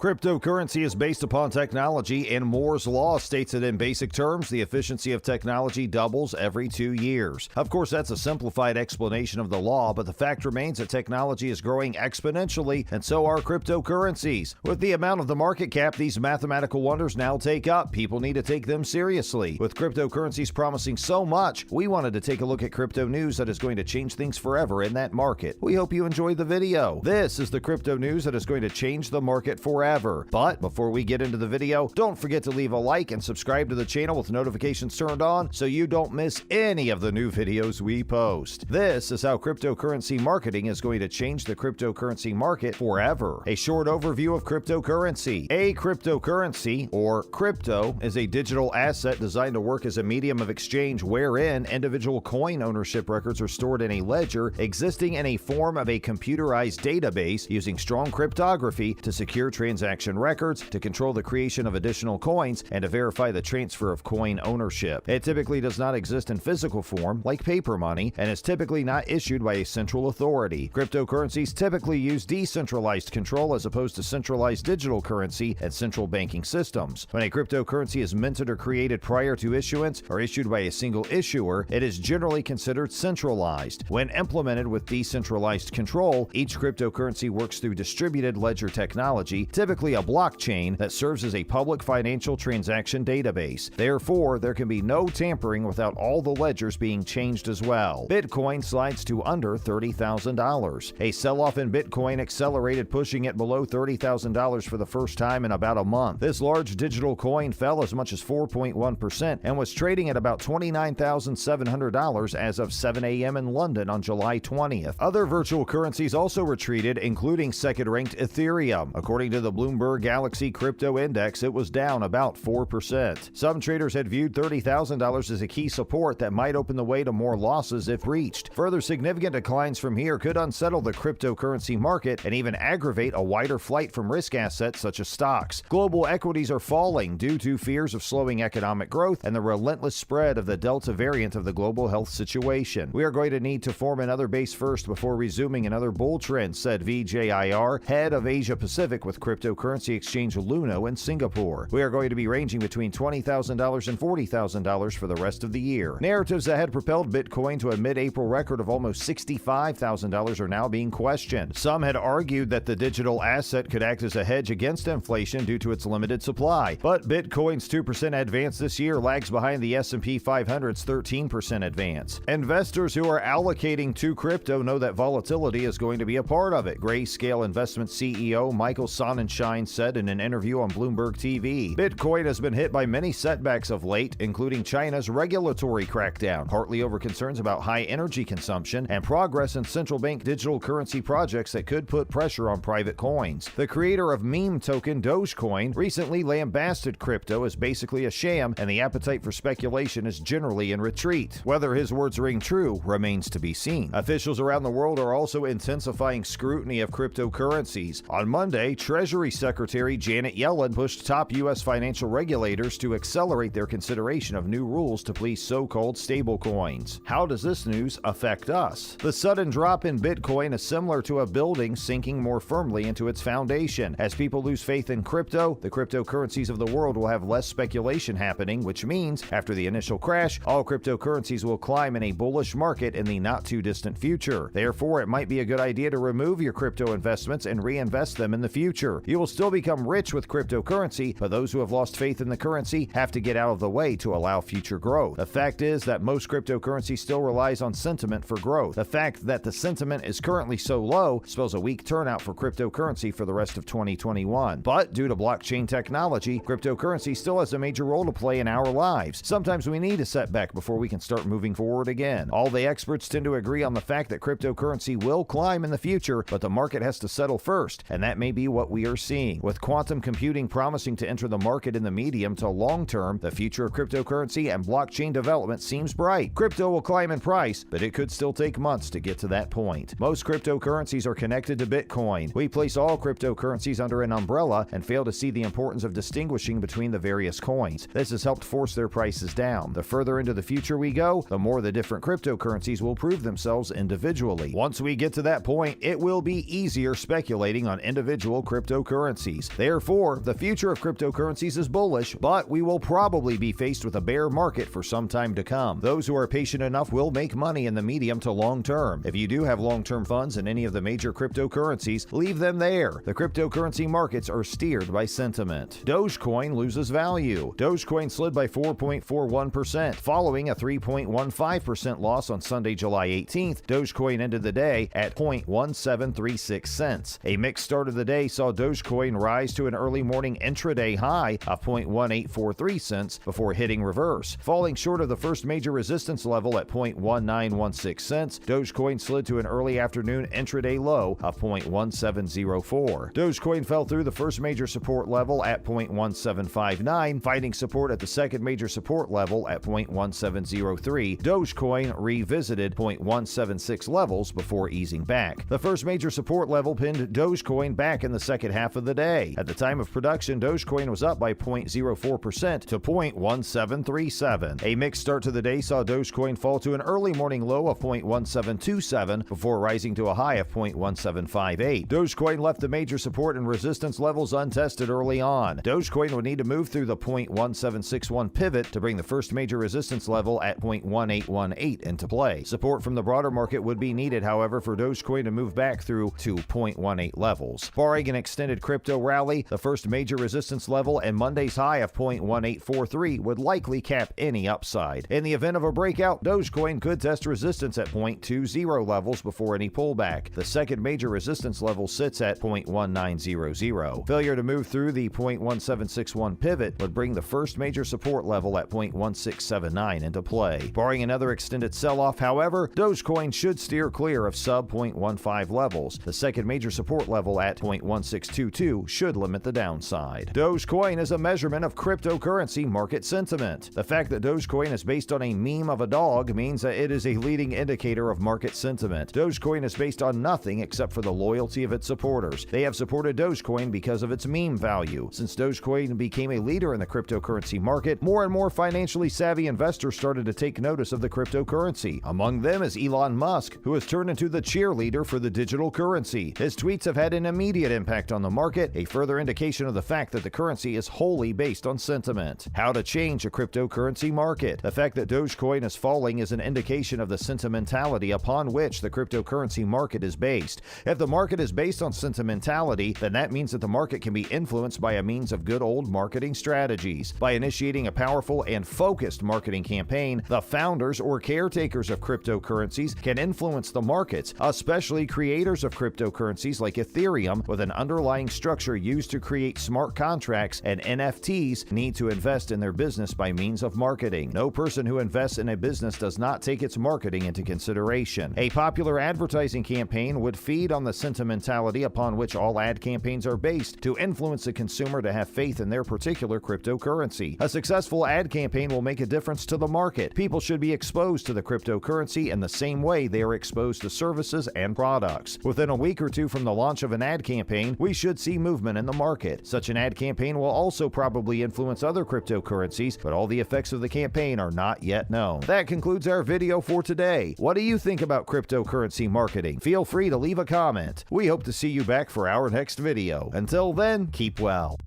Cryptocurrency is based upon technology, and Moore's Law states that in basic terms, the efficiency of technology doubles every 2 years. Of course, that's a simplified explanation of the law, but the fact remains that technology is growing exponentially, and so are cryptocurrencies. With the amount of the market cap these mathematical wonders now take up, people need to take them seriously. With cryptocurrencies promising so much, we wanted to take a look at crypto news that is going to change things forever in that market. We hope you enjoyed the video. This is the crypto news that is going to change the market forever. But before we get into the video, don't forget to leave a like and subscribe to the channel with notifications turned on so you don't miss any of the new videos we post. This is how cryptocurrency marketing is going to change the cryptocurrency market forever. A short overview of cryptocurrency. A cryptocurrency, or crypto, is a digital asset designed to work as a medium of exchange wherein individual coin ownership records are stored in a ledger existing in a form of a computerized database using strong cryptography to secure transaction records, to control the creation of additional coins, and to verify the transfer of coin ownership. It typically does not exist in physical form, like paper money, and is typically not issued by a central authority. Cryptocurrencies typically use decentralized control as opposed to centralized digital currency and central banking systems. When a cryptocurrency is minted or created prior to issuance or issued by a single issuer, it is generally considered centralized. When implemented with decentralized control, each cryptocurrency works through distributed ledger technology, typically a blockchain that serves as a public financial transaction database. Therefore, there can be no tampering without all the ledgers being changed as well. Bitcoin slides to under $30,000. A sell-off in Bitcoin accelerated, pushing it below $30,000 for the first time in about a month. This large digital coin fell as much as 4.1% and was trading at about $29,700 as of 7 a.m. in London on July 20th. Other virtual currencies also retreated, including second-ranked Ethereum. According to the Bloomberg Galaxy Crypto Index, it was down about 4%. Some traders had viewed $30,000 as a key support that might open the way to more losses if reached. Further significant declines from here could unsettle the cryptocurrency market and even aggravate a wider flight from risk assets such as stocks. Global equities are falling due to fears of slowing economic growth and the relentless spread of the Delta variant of the global health situation. We are going to need to form another base first before resuming another bull trend, said VJIR, head of Asia Pacific with cryptocurrency exchange Luno in Singapore. We are going to be ranging between $20,000 and $40,000 for the rest of the year. Narratives that had propelled Bitcoin to a mid-April record of almost $65,000 are now being questioned. Some had argued that the digital asset could act as a hedge against inflation due to its limited supply, but Bitcoin's 2% advance this year lags behind the S&P 500's 13% advance. Investors who are allocating to crypto know that volatility is going to be a part of it, Grayscale Investment CEO Michael Sonnenschein said in an interview on Bloomberg TV. Bitcoin has been hit by many setbacks of late, including China's regulatory crackdown, partly over concerns about high energy consumption, and progress in central bank digital currency projects that could put pressure on private coins. The creator of meme token Dogecoin recently lambasted crypto as basically a sham, and the appetite for speculation is generally in retreat. Whether his words ring true remains to be seen. Officials around the world are also intensifying scrutiny of cryptocurrencies. On Monday, Treasury Secretary Janet Yellen pushed top U.S. financial regulators to accelerate their consideration of new rules to police so-called stablecoins. How does this news affect us? The sudden drop in Bitcoin is similar to a building sinking more firmly into its foundation. As people lose faith in crypto, the cryptocurrencies of the world will have less speculation happening, which means after the initial crash, all cryptocurrencies will climb in a bullish market in the not-too-distant future. Therefore, it might be a good idea to remove your crypto investments and reinvest them in the future. You will still become rich with cryptocurrency, but those who have lost faith in the currency have to get out of the way to allow future growth. The fact is that most cryptocurrency still relies on sentiment for growth. The fact that the sentiment is currently so low spells a weak turnout for cryptocurrency for the rest of 2021. But due to blockchain technology, cryptocurrency still has a major role to play in our lives. Sometimes we need a setback before we can start moving forward again. All the experts tend to agree on the fact that cryptocurrency will climb in the future, but the market has to settle first, and that may be what we are seeing. With quantum computing promising to enter the market in the medium to long term, the future of cryptocurrency and blockchain development seems bright. Crypto will climb in price, but it could still take months to get to that point. Most cryptocurrencies are connected to Bitcoin. We place all cryptocurrencies under an umbrella and fail to see the importance of distinguishing between the various coins. This has helped force their prices down. The further into the future we go, the more the different cryptocurrencies will prove themselves individually. Once we get to that point, it will be easier speculating on individual cryptocurrencies. cryptocurrencies. Therefore, the future of cryptocurrencies is bullish, but we will probably be faced with a bear market for some time to come. Those who are patient enough will make money in the medium to long term. If you do have long-term funds in any of the major cryptocurrencies, leave them there. The cryptocurrency markets are steered by sentiment. Dogecoin loses value. Dogecoin slid by 4.41%, following a 3.15% loss on Sunday, July 18th. Dogecoin ended the day at 0.1736 cents. A mixed start of the day saw Dogecoin rise to an early morning intraday high of 0.1843 cents before hitting reverse. Falling short of the first major resistance level at 0.1916 cents, Dogecoin slid to an early afternoon intraday low of 0.1704. Dogecoin fell through the first major support level at 0.1759, finding support at the second major support level at 0.1703. Dogecoin revisited 0.176 levels before easing back. The first major support level pinned Dogecoin back in the second half of the day. At the time of production, Dogecoin was up by 0.04% to 0.1737. A mixed start to the day saw Dogecoin fall to an early morning low of 0.1727 before rising to a high of 0.1758. Dogecoin left the major support and resistance levels untested early on. Dogecoin would need to move through the 0.1761 pivot to bring the first major resistance level at 0.1818 into play. Support from the broader market would be needed, however, for Dogecoin to move back through to 0.18 levels. Barring an extended crypto rally, the first major resistance level and Monday's high of 0.1843 would likely cap any upside. In the event of a breakout, Dogecoin could test resistance at 0.20 levels before any pullback. The second major resistance level sits at 0.1900. Failure to move through the 0.1761 pivot would bring the first major support level at 0.1679 into play. Barring another extended sell-off, however, Dogecoin should steer clear of sub 0.15 levels. The second major support level at 0.1622 should limit the downside. Dogecoin is a measurement of cryptocurrency market sentiment. The fact that Dogecoin is based on a meme of a dog means that it is a leading indicator of market sentiment. Dogecoin is based on nothing except for the loyalty of its supporters. They have supported Dogecoin because of its meme value. Since Dogecoin became a leader in the cryptocurrency market, more and more financially savvy investors started to take notice of the cryptocurrency. Among them is Elon Musk, who has turned into the cheerleader for the digital currency. His tweets have had an immediate impact on the market, a further indication of the fact that the currency is wholly based on sentiment. How to change a cryptocurrency market. The fact that Dogecoin is falling is an indication of the sentimentality upon which the cryptocurrency market is based. If the market is based on sentimentality, then that means that the market can be influenced by a means of good old marketing strategies. By initiating a powerful and focused marketing campaign, the founders or caretakers of cryptocurrencies can influence the markets, especially creators of cryptocurrencies like Ethereum, with an underlying structure used to create smart contracts and NFTs, need to invest in their business by means of marketing. No person who invests in a business does not take its marketing into consideration. A popular advertising campaign would feed on the sentimentality upon which all ad campaigns are based to influence the consumer to have faith in their particular cryptocurrency. A successful ad campaign will make a difference to the market. People should be exposed to the cryptocurrency in the same way they are exposed to services and products. Within a week or two from the launch of an ad campaign, we should see movement in the market. Such an ad campaign will also probably influence other cryptocurrencies, but all the effects of the campaign are not yet known. That concludes our video for today. What do you think about cryptocurrency marketing? Feel free to leave a comment. We hope to see you back for our next video. Until then, keep well.